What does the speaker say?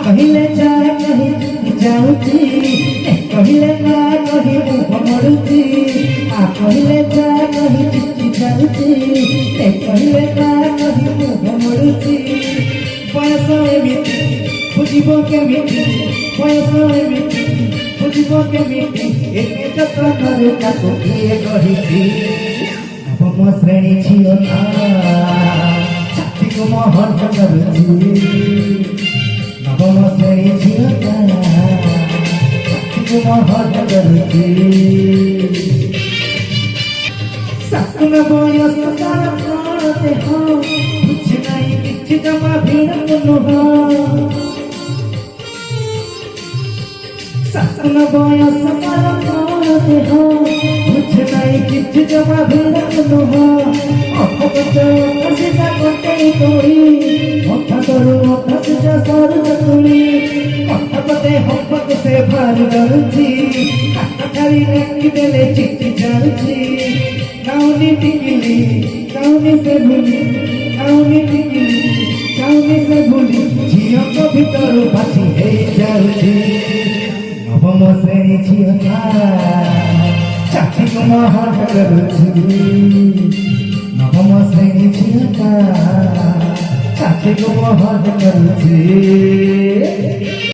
କହିଲେ ଯା କହି ଯାଉଛି କହିଲେ ନା କହି ମରୁଛି କହିଲେ ଯା କହି ଯାଉଛି କହିଲେ ନା କହି ମରୁଛି ବୟସ ଏମିତି ବୁଝିବ କେମିତି ବୟସ ଏମିତି ବୁଝିବ କେମିତି ଏତେ ଯତ୍ନରେ ତାକୁ କିଏ କହିଛି ନବମ ଶ୍ରେଣୀ ଝିଅଟା ଛାତିକୁ ମହର୍ତ୍ତ କରୁଛି नवम श्रेणी झिଅଟା ଛାତିକୁ ମହର୍ତ୍ତ କରୁଛି ଶାସନ ବୟସ ତାର କଣ ଦେହ ବୁଝି ନାହିଁ କିଛି ଜମା ଭିଡ଼ ନୁହଁ ଶାସନ ବୟସ ତାର କଣ ଦେହ ବୁଝି ନାହିଁ କିଛି ଜମା ଭିଡ଼ ନୁହଁ ଅପକଚା କଟେଇ ତୋଳି ଅଥା କରୁ ଅଥା ସିଜା ସରୁ ତୁଳି ଅଥା ପତେ ହପକୁ ସେ ଭାରି ଡରୁଛି ହାତ ଖାଲି ନେକି ଦେଲେ ଚିଠି ଜାଣୁଛି କାଉନି ଟିକିଲି କାଉନି ସେ ଭୁଲି କାଉନି ଟିକିଲି କାଉନି ସେ ଭୁଲି ଝିଅଙ୍କ ଭିତରୁ ବାଛି ହେଇଯାଉଛି ନବମ ଶ୍ରେଣୀ ଝିଅଟା ଛାତିକୁ ମହର୍ତ୍ତ କରୁଛି नवम श्रेणी झिଅଟା ଛାତିକୁ ମହର୍ତ୍ତ କରୁଛି।